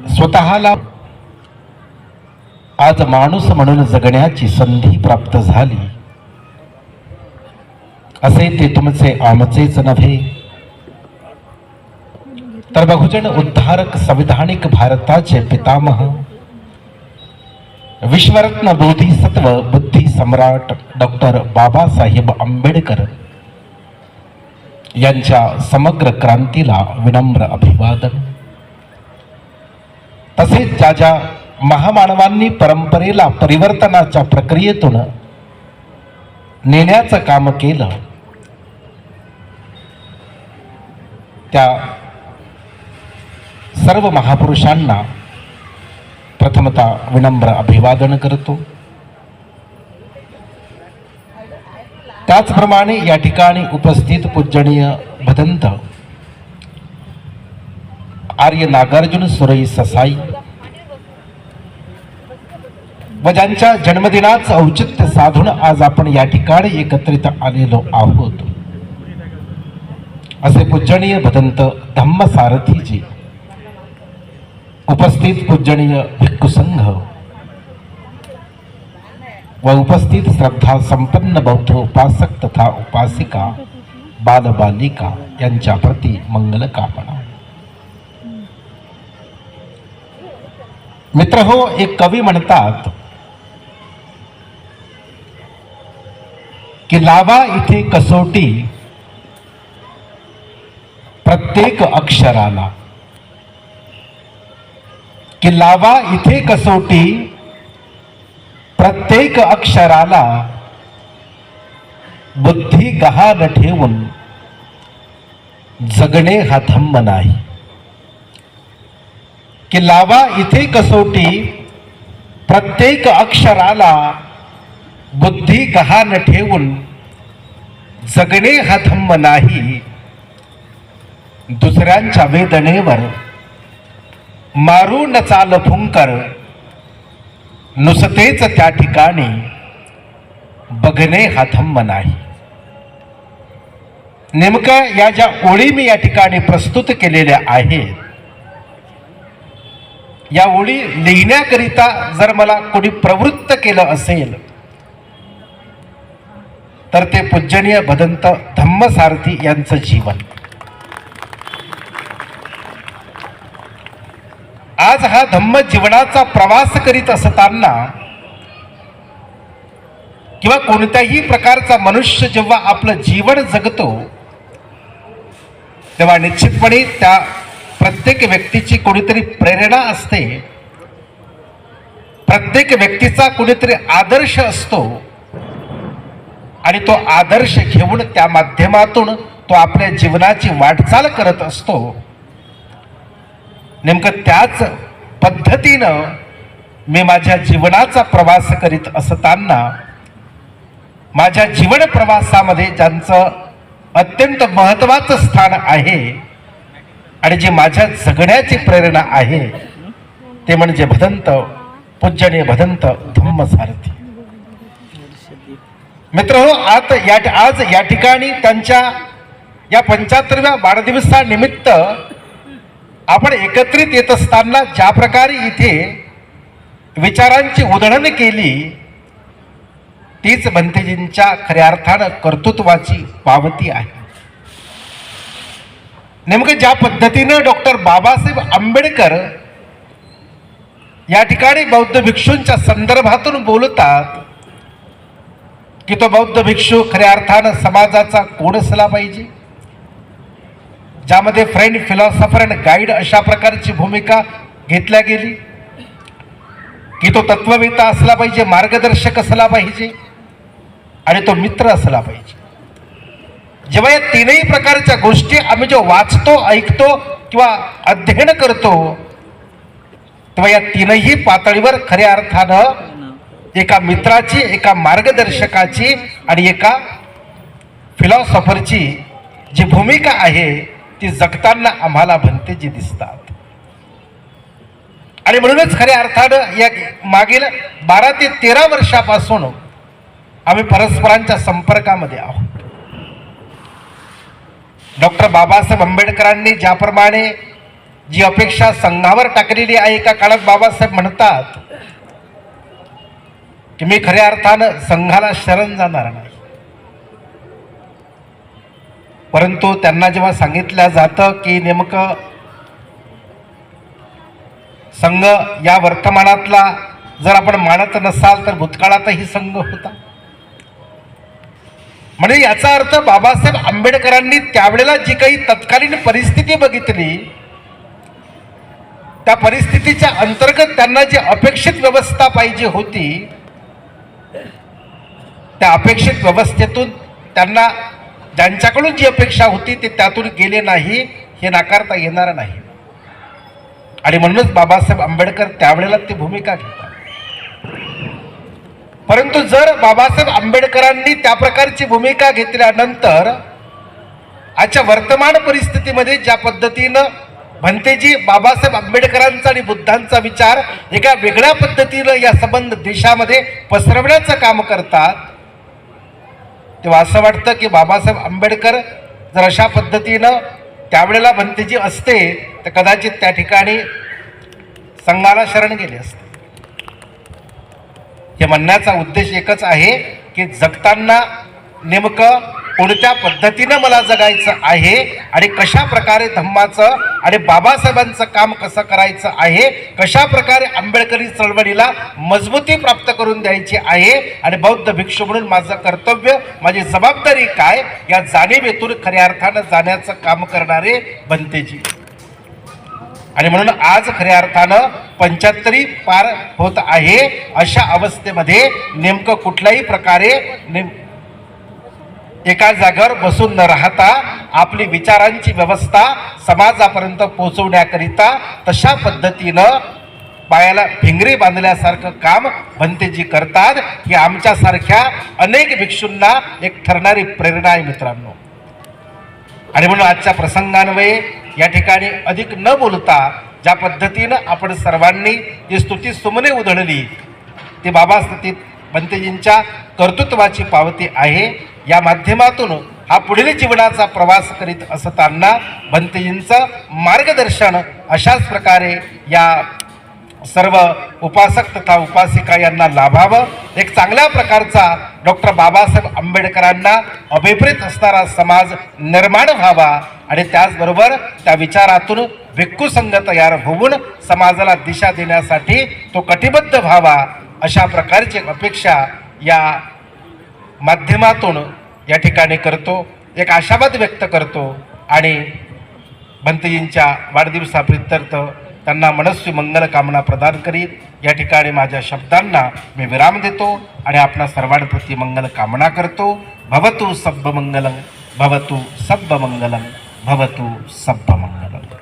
स्वतःला आज माणूस म्हणून जगण्याची संधी प्राप्त झाली, असे ते तुमचे आमचेच नव्हे, तर बहुजन उद्धारक संविधानिक भारताचे पितामह विश्वरत्न बोधिसत्व बुद्धी सम्राट डॉक्टर बाबासाहेब आंबेडकर यांच्या समग्र क्रांतीला विनम्र अभिवादन। तसेच ज्या ज्या महामानवांनी परंपरेला परिवर्तनाच्या प्रक्रियेतून नेण्याचं काम केलं, त्या सर्व महापुरुषांना प्रथमतः विनम्र अभिवादन करतो। त्याचप्रमाणे या ठिकाणी उपस्थित पूजनीय भदंत आर्य नागार्जुन सुरई ससाई व ज्यांच्या जन्मदिनाचं औचित्य साधून आज आपण या ठिकाणी एकत्रित आलेलो आहोत, असे पूजनीय भदंत धम्मसारथीजी, उपस्थित पूजनीय भिक्खू संघ व उपस्थित श्रद्धा संपन्न बौद्ध उपासक तथा उपासिका बालबालिका यांच्या प्रति मंगल कामना। मित्र हो, एक कवी म्हणतात की लावा इथे कसोटी प्रत्येक अक्षराला, की लावा इथे कसोटी प्रत्येक अक्षराला, बुद्धी गहाण ठेवून जगणे हा धम्म नाही। की लावा इथे कसोटी प्रत्येक अक्षराला, बुद्धी गहाण ठेवून जगणे हा धम्म नाही। दुसऱ्यांच्या वेदनेवर मारू न चाल फुंकर, नुसतेच त्या ठिकाणी बघणे हा धम्म नाही। नेमकं या ज्या ओळी मी या ठिकाणी प्रस्तुत केलेल्या आहेत, या ओळी लिहिण्याकरिता जर मला कोणी प्रवृत्त केलं असेल तर ते पूजनीय भदंत धम्मसारथी यांचं जीवन। आज हा धम्म जीवनाचा प्रवास करीत असताना किंवा कोणत्याही प्रकारचा मनुष्य जेव्हा आपलं जीवन जगतो तेव्हा निश्चितपणे त्या प्रत्येक व्यक्तीची कोणीतरी प्रेरणा असते, प्रत्येक व्यक्तीचा कोणीतरी आदर्श असतो आणि तो आदर्श घेऊन त्या माध्यमातून तो आपल्या जीवनाची वाटचाल करत असतो। नेमकं त्याच पद्धतीनं मी माझ्या जीवनाचा प्रवास करीत असताना माझ्या जीवन प्रवासामध्ये ज्यांचं अत्यंत महत्त्वाचं स्थान आहे आणि जी माझ्या जगण्याची प्रेरणा आहे ते म्हणजे भदंत पूजनीय भदंत धम्मसारथी। मित्रहो, आज या ठिकाणी त्यांच्या या 75व्या वाढदिवसानिमित्त आपण एकत्रित येत असताना ज्या प्रकारे इथे विचारांची उधळण केली तीच भंतेजींच्या खऱ्या अर्थानं कर्तृत्वाची पावती आहे। नेमकं ज्या पद्धतीनं डॉक्टर बाबासाहेब आंबेडकर या ठिकाणी बौद्ध भिक्षूंच्या संदर्भातून बोलतात की तो बौद्ध भिक्षू खऱ्या अर्थानं समाजाचा कोण असला पाहिजे, ज्यामध्ये फ्रेंड, फिलॉसॉफर अँड गाईड अशा प्रकारची भूमिका घेतल्या गेली, की तो तत्ववेत्ता असला पाहिजे, मार्गदर्शक असला पाहिजे आणि तो मित्र असला पाहिजे। जेव्हा या तीनही प्रकारच्या गोष्टी आम्ही जो वाचतो, ऐकतो किंवा अध्ययन करतो तेव्हा या तीनही पातळीवर खऱ्या अर्थानं एका मित्राची, एका मार्गदर्शकाची आणि एका फिलॉसॉफरची जी भूमिका आहे ती जगताना आम्हाला भंतेजी दिसतात। आणि म्हणूनच खऱ्या अर्थानं या मागील 12 ते 13 वर्षापासून आम्ही परस्परांच्या संपर्कामध्ये आहोत। डॉक्टर बाबासाहेब आंबेडकरांनी ज्याप्रमाणे जी अपेक्षा संघावर टाकलेली आहे, एका काळात बाबासाहेब म्हणतात की मी खऱ्या अर्थानं संघाला शरण जाणार नाही. परंतु त्यांना जेव्हा सांगितलं जातं की नेमकं संघ या वर्तमानातला जर आपण मानत नसाल तर भूतकाळातही संघ होता, म्हणजे याचा अर्थ बाबासाहेब आंबेडकरांनी त्यावेळेला जी काही तत्कालीन परिस्थिती बघितली, त्या परिस्थितीच्या अंतर्गत त्यांना जी अपेक्षित व्यवस्था पाहिजे होती, त्या अपेक्षित व्यवस्थेतून त्यांना ज्यांच्याकडून जी अपेक्षा होती ते त्यातून गेले नाही, हे नाकारता येणार नाही. आणि म्हणूनच बाबासाहेब आंबेडकर त्यावेळेला ती भूमिका घेतात. परंतु जर बाबासाहेब आंबेडकरांनी त्या प्रकारची भूमिका घेतल्यानंतर आजच्या वर्तमान परिस्थितीमध्ये ज्या पद्धतीनं भंतेजी बाबासाहेब आंबेडकरांचा आणि बुद्धांचा विचार एका वेगळ्या पद्धतीनं या संबंध देशामध्ये पसरवण्याचं काम करतात, तेव्हा असं वाटतं की बाबासाहेब आंबेडकर जर अशा पद्धतीनं त्यावेळेला भंतेजी असते तर कदाचित त्या ठिकाणी संघाला शरण गेले असते. हे म्हणण्याचा उद्देश एकच आहे की जगताना नेमकं कोणत्या पद्धतीनं मला जगायचं आहे आणि कशा प्रकारे धम्माचं आणि बाबासाहेबांचं काम कसं करायचं आहे, कशा प्रकारे आंबेडकरी चळवळीला मजबूती प्राप्त करून द्यायची आहे आणि बौद्ध भिक्षू म्हणून माझं कर्तव्य, माझी जबाबदारी काय, या जाणीवेतून खऱ्या अर्थानं जाण्याचं काम करणारे भंतेजी. आणि म्हणून आज खऱ्या अर्थानं 75 पार होत आहे. अशा अवस्थेमध्ये नेमकं कुठल्याही प्रकारे एका जागेवर बसून न राहता आपली विचारांची व्यवस्था समाजापर्यंत पोहोचवण्याकरिता तशा पद्धतीनं पायाला भिंगरी बांधल्यासारखं काम भंतेजी करतात. ही आमच्यासारख्या अनेक भिक्षूंना एक ठरणारी प्रेरणा आहे मित्रांनो. आणि म्हणून आजच्या प्रसंगान्वये या ठिकाणी अधिक न बोलता ज्या पद्धतीनं आपण सर्वांनी जी स्तुती सुमने उधळली ती बाबासाहेब भंतेजींच्या कर्तृत्वाची पावती आहे. या माध्यमातून हा पुढील जीवनाचा प्रवास करीत असताना भंतेजींचं मार्गदर्शन अशाच प्रकारे या सर्व उपासक तथा उपासिका यांना लाभावं, एक चांगल्या प्रकारचा डॉक्टर बाबासाहेब आंबेडकरांना अभिप्रेत असणारा समाज निर्माण व्हावा आणि त्याचबरोबर त्या विचारातून भिक्खू संघ तयार होऊन समाजाला दिशा देण्यासाठी तो कटिबद्ध व्हावा, अशा प्रकारची अपेक्षा या माध्यमातून या ठिकाणी करतो, एक आशावाद व्यक्त करतो आणि भंतेजींच्या वाढदिवसाप्रित्यर्थ त्यांना मनस्वी मंगल कामना प्रदान करीत या ठिकाणी माझ्या शब्दांना मी विराम देतो आणि आपणा सर्वांप्रती मंगल कामना करतो. भवतु सब्ब मंगलम, भवतु सब्ब मंगलम, भवतु सब्ब मंगलम.